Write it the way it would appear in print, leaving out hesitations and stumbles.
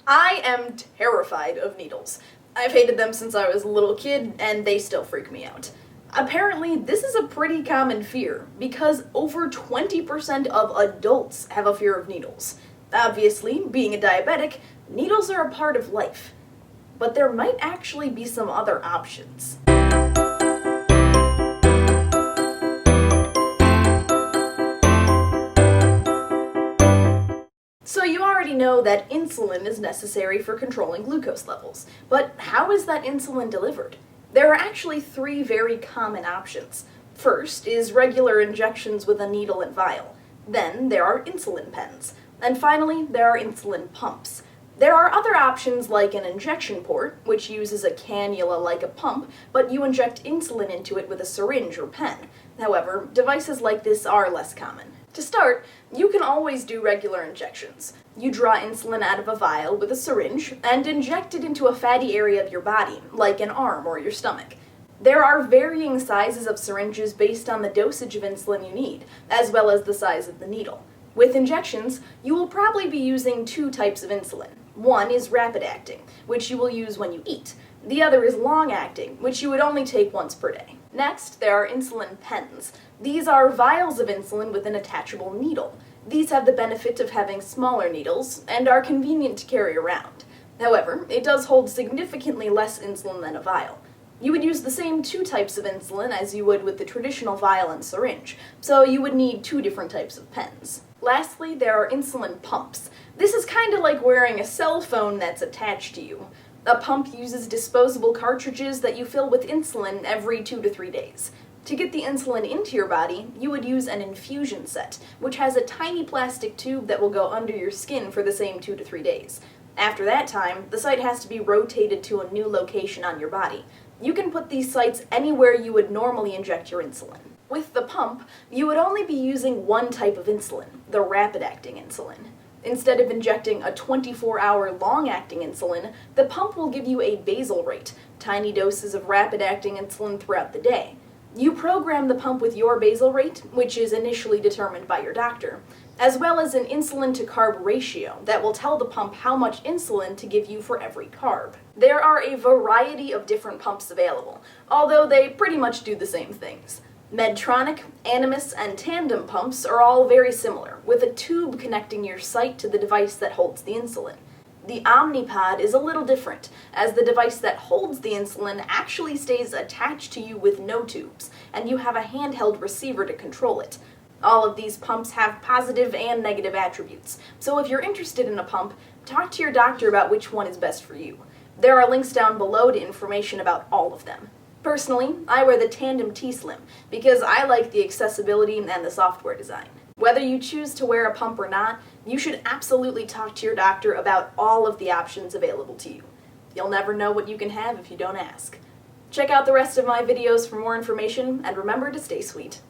I am terrified of needles. I've hated them since I was a little kid, and they still freak me out. Apparently, this is a pretty common fear, because over 20% of adults have a fear of needles. Obviously, being a diabetic, needles are a part of life. But there might actually be some other options. So you already know that insulin is necessary for controlling glucose levels, but how is that insulin delivered? There are actually three very common options. First is regular injections with a needle and vial. Then there are insulin pens. And finally, there are insulin pumps. There are other options like an injection port, which uses a cannula like a pump, but you inject insulin into it with a syringe or pen. However, devices like this are less common. To start, you can always do regular injections. You draw insulin out of a vial with a syringe and inject it into a fatty area of your body, like an arm or your stomach. There are varying sizes of syringes based on the dosage of insulin you need, as well as the size of the needle. With injections, you will probably be using two types of insulin. One is rapid-acting, which you will use when you eat. The other is long-acting, which you would only take once per day. Next, there are insulin pens. These are vials of insulin with an attachable needle. These have the benefit of having smaller needles and are convenient to carry around. However, it does hold significantly less insulin than a vial. You would use the same two types of insulin as you would with the traditional vial and syringe, so you would need two different types of pens. Lastly, there are insulin pumps. This is kind of like wearing a cell phone that's attached to you. A pump uses disposable cartridges that you fill with insulin every 2 to 3 days. To get the insulin into your body, you would use an infusion set, which has a tiny plastic tube that will go under your skin for the same 2 to 3 days. After that time, the site has to be rotated to a new location on your body. You can put these sites anywhere you would normally inject your insulin. With the pump, you would only be using one type of insulin, the rapid-acting insulin. Instead of injecting a 24-hour long-acting insulin, the pump will give you a basal rate, tiny doses of rapid-acting insulin throughout the day. You program the pump with your basal rate, which is initially determined by your doctor, as well as an insulin-to-carb ratio that will tell the pump how much insulin to give you for every carb. There are a variety of different pumps available, although they pretty much do the same things. Medtronic, Animas, and Tandem pumps are all very similar, with a tube connecting your site to the device that holds the insulin. The Omnipod is a little different, as the device that holds the insulin actually stays attached to you with no tubes, and you have a handheld receiver to control it. All of these pumps have positive and negative attributes, so if you're interested in a pump, talk to your doctor about which one is best for you. There are links down below to information about all of them. Personally, I wear the Tandem T-Slim because I like the accessibility and the software design. Whether you choose to wear a pump or not, you should absolutely talk to your doctor about all of the options available to you. You'll never know what you can have if you don't ask. Check out the rest of my videos for more information, and remember to stay sweet.